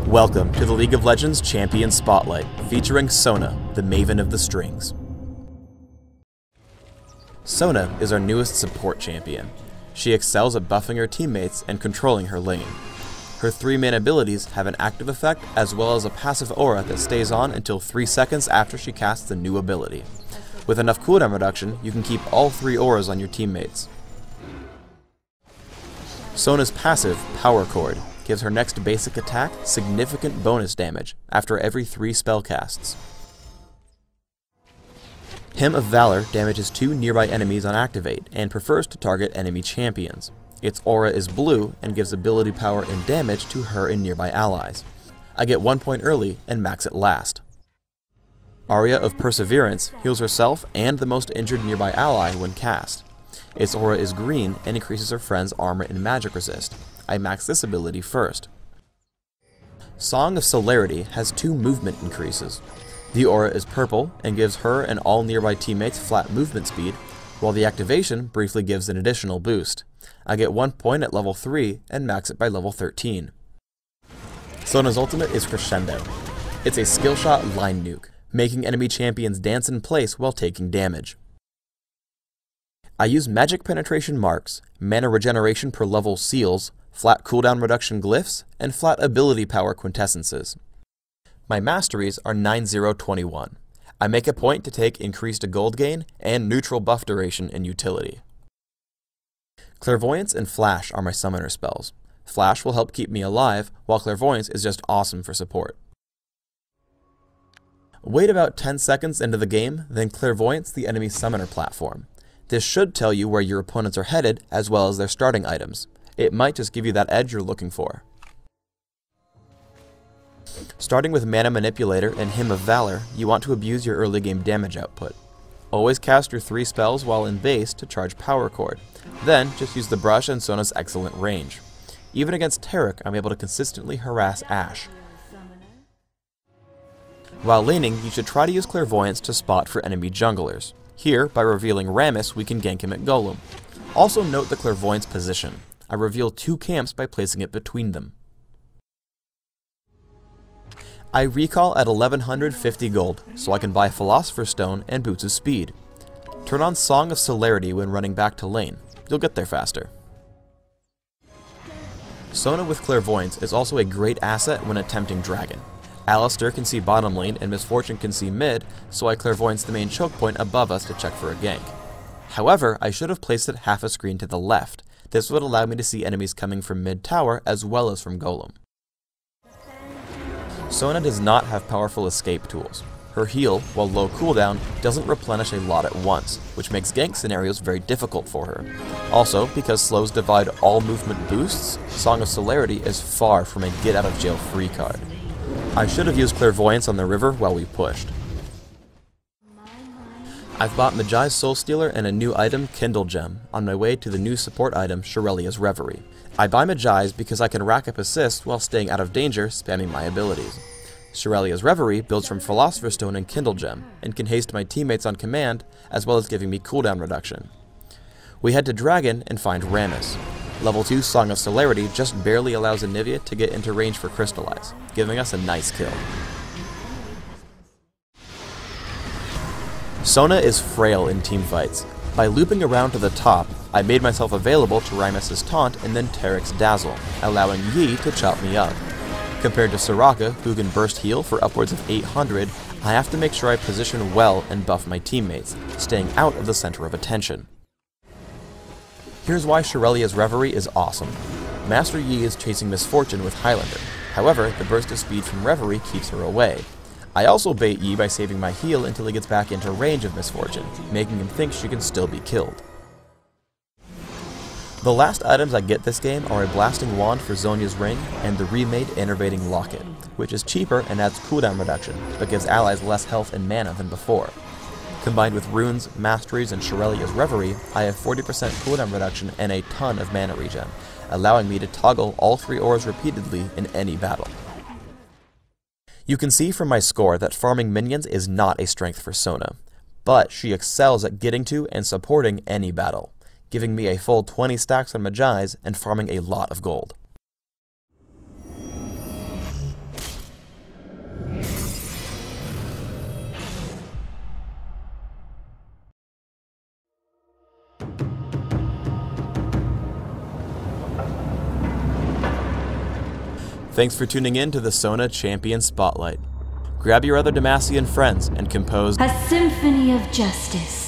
Welcome to the League of Legends Champion Spotlight, featuring Sona, the Maven of the Strings. Sona is our newest support champion. She excels at buffing her teammates and controlling her lane. Her 3 main abilities have an active effect as well as a passive aura that stays on until 3 seconds after she casts a new ability. With enough cooldown reduction, you can keep all 3 auras on your teammates. Sona's passive, Power Chord, gives her next basic attack significant bonus damage after every 3 spell casts. Hymn of Valor damages 2 nearby enemies on activate and prefers to target enemy champions. Its aura is blue and gives ability power and damage to her and nearby allies. I get 1 point early and max it last. Aria of Perseverance heals herself and the most injured nearby ally when cast. Its aura is green and increases her friend's armor and magic resist. I max this ability first. Song of Celerity has 2 movement increases. The aura is purple and gives her and all nearby teammates flat movement speed, while the activation briefly gives an additional boost. I get 1 point at level 3 and max it by level 13. Sona's ultimate is Crescendo. It's a skill shot line nuke, making enemy champions dance in place while taking damage. I use magic penetration marks, mana regeneration per level seals, flat cooldown reduction glyphs, and flat ability power quintessences. My masteries are 9-0-21. I make a point to take increased gold gain and neutral buff duration in utility. Clairvoyance and Flash are my summoner spells. Flash will help keep me alive, while Clairvoyance is just awesome for support. Wait about 10 seconds into the game, then Clairvoyance the enemy summoner platform. This should tell you where your opponents are headed, as well as their starting items. It might just give you that edge you're looking for. Starting with Mana Manipulator and Hymn of Valor, you want to abuse your early game damage output. Always cast your 3 spells while in base to charge Power Chord. Then, just use the brush and Sona's excellent range. Even against Taric, I'm able to consistently harass Ashe. While laning, you should try to use Clairvoyance to spot for enemy junglers. Here, by revealing Rammus, we can gank him at Golem. Also note the Clairvoyance position. I reveal 2 camps by placing it between them. I recall at 1150 gold, so I can buy Philosopher's Stone and Boots of Speed. Turn on Song of Celerity when running back to lane. You'll get there faster. Sona with Clairvoyance is also a great asset when attempting Dragon. Alistair can see bottom lane and Misfortune can see mid, so I Clairvoyance the main choke point above us to check for a gank. However, I should have placed it half a screen to the left. This would allow me to see enemies coming from mid tower as well as from Golem. Sona does not have powerful escape tools. Her heal, while low cooldown, doesn't replenish a lot at once, which makes gank scenarios very difficult for her. Also, because slows divide all movement boosts, Song of Celerity is far from a get out of jail free card. I should have used Clairvoyance on the river while we pushed. I've bought Mejai's Soul Stealer and a new item, Kindle Gem, on my way to the new support item, Shirelia's Reverie. I buy Mejai's because I can rack up assists while staying out of danger, spamming my abilities. Shirelia's Reverie builds from Philosopher's Stone and Kindle Gem, and can haste my teammates on command, as well as giving me cooldown reduction. We head to Dragon and find Rammus. Level 2 Song of Celerity just barely allows Anivia to get into range for Crystallize, giving us a nice kill. Sona is frail in teamfights. By looping around to the top, I made myself available to Rammus' taunt and then Taric's dazzle, allowing Yi to chop me up. Compared to Soraka, who can burst heal for upwards of 800, I have to make sure I position well and buff my teammates, staying out of the center of attention. Here's why Shirelia's Reverie is awesome. Master Yi is chasing Misfortune with Highlander. However, the burst of speed from Reverie keeps her away. I also bait Yi by saving my heal until he gets back into range of Misfortune, making him think she can still be killed. The last items I get this game are a Blasting Wand for Zhonya's Ring and the remade Innervating Locket, which is cheaper and adds cooldown reduction, but gives allies less health and mana than before. Combined with Runes, Masteries, and Shirelia's Reverie, I have 40% cooldown reduction and a ton of mana regen, allowing me to toggle all 3 auras repeatedly in any battle. You can see from my score that farming minions is not a strength for Sona, but she excels at getting to and supporting any battle, giving me a full 20 stacks on Mejai's and farming a lot of gold. Thanks for tuning in to the Sona Champion Spotlight. Grab your other Demacian friends and compose a symphony of justice.